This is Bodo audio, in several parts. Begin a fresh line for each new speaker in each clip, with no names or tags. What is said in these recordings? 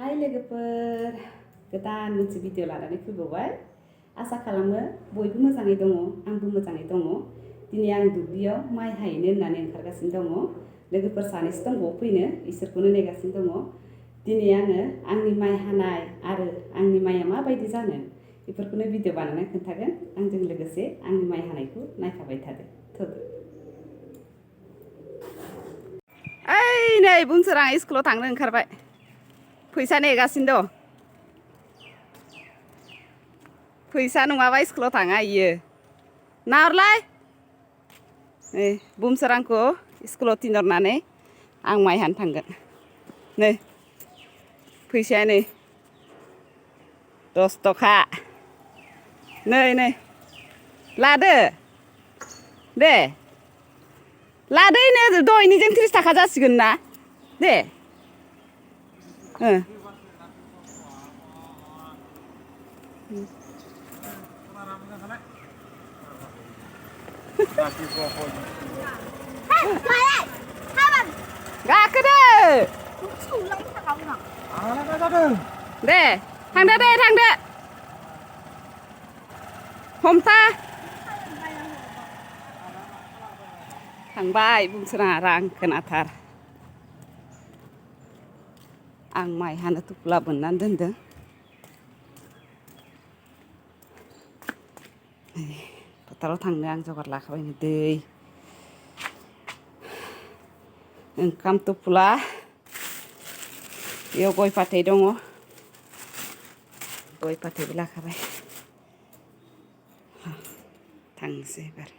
Hai लोगोफोर गोदान मोनसे भिडिअ लानानै फैबावबाय आसा खालामो बयबो मोजाङै दङ आंबो मोजाङै दङ दिनै आं दुब्लियाव माइ हायनो होननानै ओंखारगासिनो दङ लोगोफोर सानैसो दंबावो फैनो इसोरखौनो नेगासिनो दङ दिनै आङो आंनि माइ हानाय आरो आंनि माइया माबायदि जानो बेफोरखौनो भिडिअ बानायनानै खोन्थागोन आंजों लोगोसे आंनि माइ हानायखौ नायफाबाय थादो ओइ नै बुंसोरां स्कुलाव थांनो ओंखारबाय फैसा नेगासिनो दं फैसा नङाबा स्कुलाव थाङा इयो नाहरलाय नै बुमसोरांखौ स्कुलाव थिनहरनानै आं माइ हानो थांगोन नै फैसाया नै 10 थाखा नै लादो दे लादोनो दहायनिजों 30 थाखा जासिगोन ना दे गाखोदो दे थांदो हमथा थांबाय बुंसोराङा रां खोनाथार आं माइ हानो थुफ्ला बोननानै दोनदों फोथाराव थांनो आं जगार लाखाबायनो दै ओंखाम थुफ्ला बेयाव गय फाथै दङ गय फाथैबो लाखाबाय थांनोसै एबार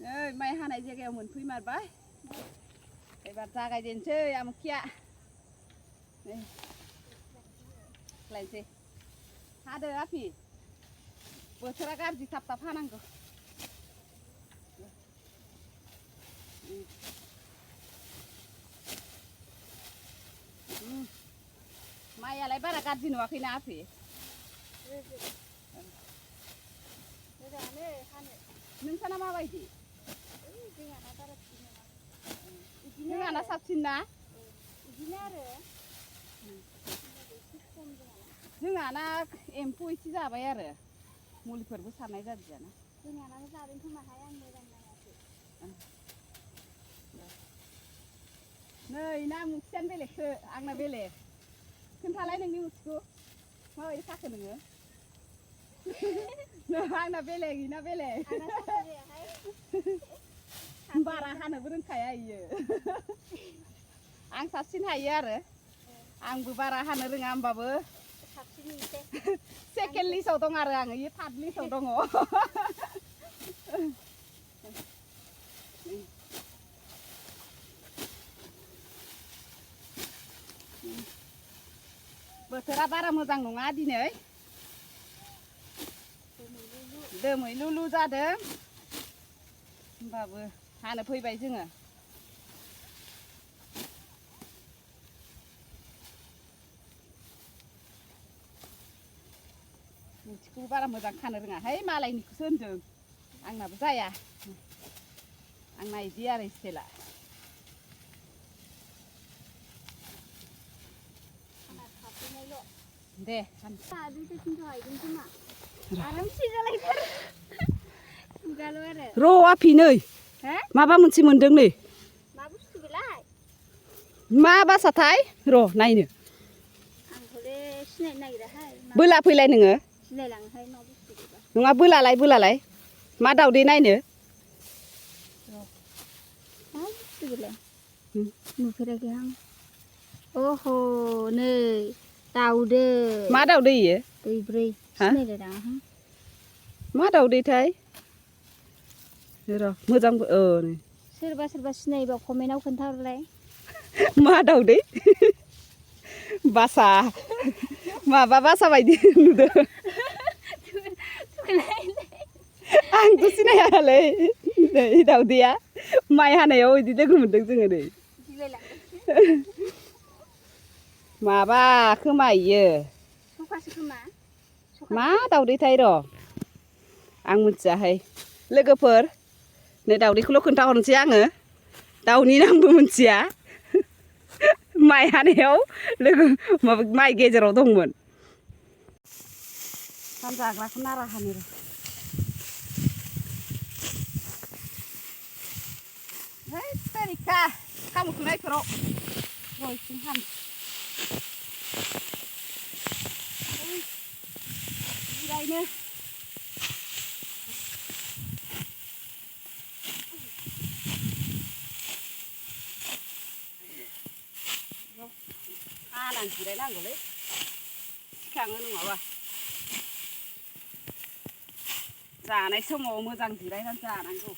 नै माइ हानाय जायगायाव मोनफैमारबाय एबार जागायजेनसै आमुखिया नै लायनोसै हादो आफि बोथोरा गाज्रि थाब हानांगौ माइयालाय बारा गाज्रि नुवाखैना आफि नोंसाना माबायदि जोंहाना साबसिन ना जोंहाना एम्फौ एसे जाबाय आरो मुलिफोरबो सारनाय जादियाना
जोंहानाबो जादों खोमाहाय आं मोजां नायाखै
नै ना मुखियानो बेलेगसो आंना बेलेग खोन्थालाय नोंनि मुखिखौ माबायदि खाखो नोङो आंना बेलेग इना बेलेग बारा हानोबो रोंखाया इयो आं साबसिन हायो आरो आंबो बारा हानो रोङा होमबाबो सेकेन्ड लिस्टआव दं आरो आङो इयो थार्ड लिस्टआव दङ बोथोरा बारा मोजां नङा दिनै दोमैलुलु जादों होमबाबो हानो फैबाय जोङो मुथिखौ बारा मोजां खानो रोङाहाय मालायनिखौसो होनदों आंनाबो जाया आंना इदि आरो स्टाइला दे र' आफि नै माबा मोनसे मोनदों नै मा बासाथाय र' नायनो बोला फैलाय नोङो नङा बोलालाय मा दावदै नायनो
नुफेराखै आं अह नै दाउदै
मा दावदै इयो
दैब्रै सिनायलायदां
मा दावदैथाय र' मोजां नै
सोरबा सिनायोबा कमेन्टआव खोन्थाहरलाय
मा दावदै बासा माबा बासा बायदि नुदों आंथ' सिनायालै नै दावदैया माइ हानायाव बिदि लोगो मोनदों जोङो नै माबा खोमा इयो मा दावदैथाय र' आं मिथियाहाय लोगोफोर नै दावदैखौल' खोन्थाहरनोसै आङो दाउनि नामबो मिथिया माइ हानायाव लोगो माबा माइ गेजेराव दंमोन ओंखाम जाग्राखौ नारा हानो र' है तेरिका खामुखौ नायफोराव रयसिं हान जिरायनो हानानै जिरायनांगौलै सिखाङो नङाबा जानाय समाव मोजां जिरायनानै जानांगौ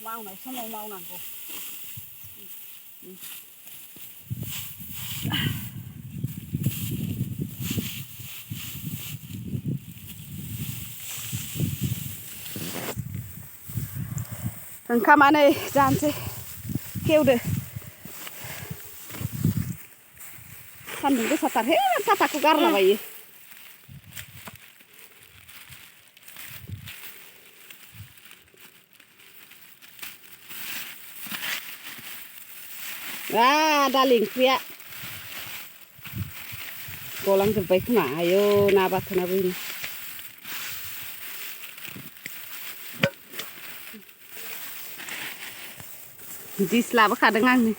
मावनाय समाव मावनांगौ ओंखामा नै जानोसै खेवदो सान्दुं गोसाथार हे साथाखौ गारलाबायो दालि ओंख्रिया गलांजोब्बाय खोमा आयौ ना बाथोनाबो बेनो दिस लाबोखादों आंनो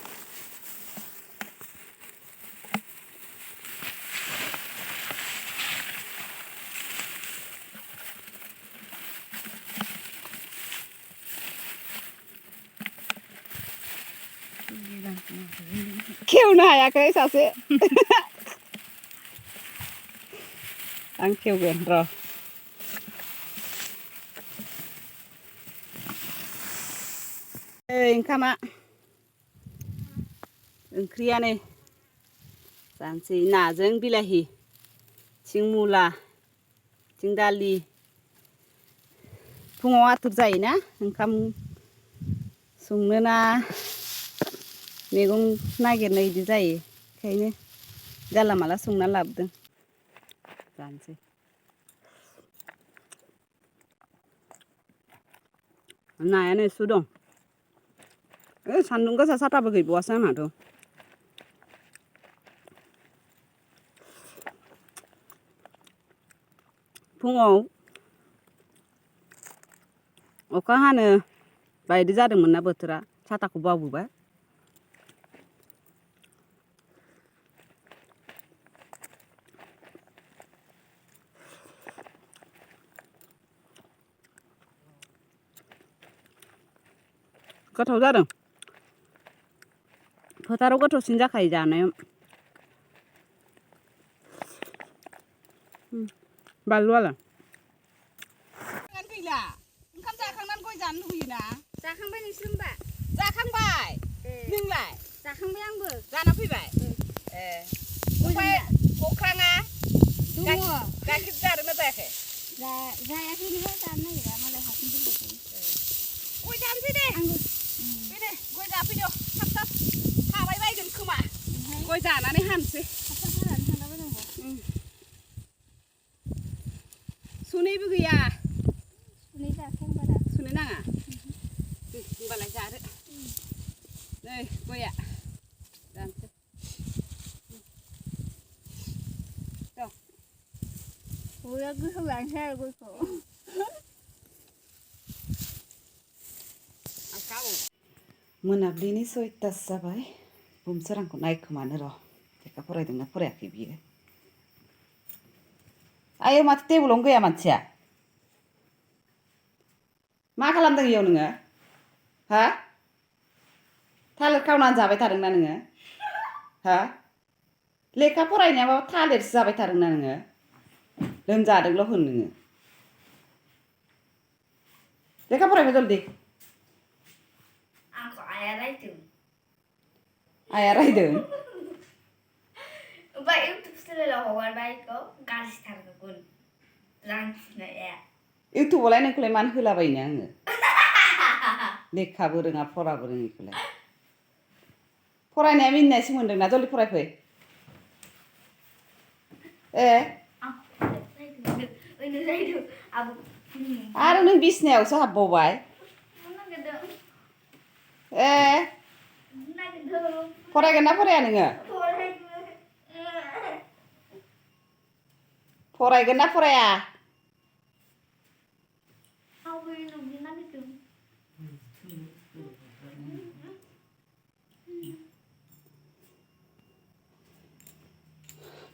खेवनो हायाखै सासे आं खेवगोन र' ओंखामा ओंख्रिया नै जानोसै नाजों बिलाहि थिं मुला थिं दालि फुङाव आथुर जायोना ओंखाम संनो ना मैगं नागिरनो इदि जायो ओंखायनो जानला माला संना लाबोदों जानोसै नायानो एसे दं सान्दुं गोसा साथाबो गैबावासो आंहाथ' फुङाव अखा हानो बायदि जादोंमोन ना बोथोरा साथाखौ बावबोबाय गोथाव जादों फोथाराव गोथावसिन जाखायो जानायाव बानलुआलाय गैला ओंखाम जाखांनानै गय जानो लुबैयोना
जाखांबाय नोंसोर होनबा
जाखांबाय नोंलाय
जाखांबाय आंबो
जाना फैबाय ओमफ्राय अख्राङा
दङ
गाइखेर जादोंना जायाखै
जायाखैनो जानो नागिरा मालाय हारसिं दोनबाय
गय जानोसै दे
आंबो
दे गय जाफैदो थाब थाब थाबाय बायगोन खोमा गय जानानै हानोसै
थाब हानानै थांलाबायनांगौ
सुनैबो गैया
सुनै जाखां बारा
सुनो नाङा होनबालाय जादो नै गया जानोसै
गया गोथाव जानोसै आरो गयखौ
मोनाबिलिनि 6थासो जाबाय बुमसोरांखौ नायखोमानो र' लेखा फरायदोंना फरायाखै बियो आयो माथो टेबोलावनो गैया मानसिया मा खालामदों इयाव नोङो हा थालिर खावनानै जाबाय थादोंना नोङो हा लेखा फरायनायाबो थालिरसो जाबाय थादोंना नोङो लोमजादोंल' होन नोङो लेखा फरायबाय जल्दि
आंखौ आइया रायदों
आइया रायदों
ओमफ्राय इउटुब चेनेलाव हगारबाय बेखौ गाज्रिथार गुन रांखिनाया
इउटुबावलाय नोंखौलाय मानो होलाबायनो आङो लेखाबो रोङा फराबो रोङिखौलाय फरायनाया मिनिनायसो मोनदोंना जल्दि फरायफै आरो नों बिसिनायावसो हाबबावबाय फरायगोन ना फराया नोङो फरायगोन ना फराया
Aku ini nungguin nanti tuh.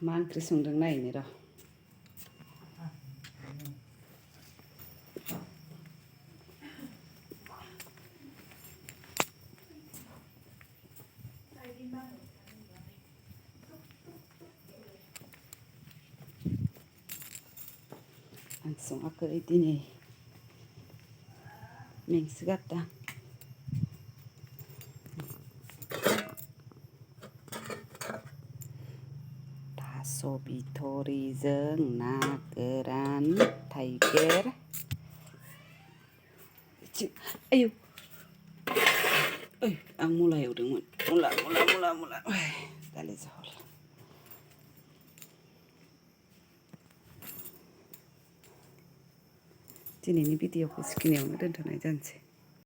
मा ओंख्रि संदों नायनो र' आं सङाखै दिनै मेंसोगारदां थास' बिथ'रिजों ना गोरान थाइगिर आयौ आं मुला एवदोंमोन मुला दालि जहल दिनैनि भिडिअखौ सिखिनियावनो दोनथ'नाय जानोसै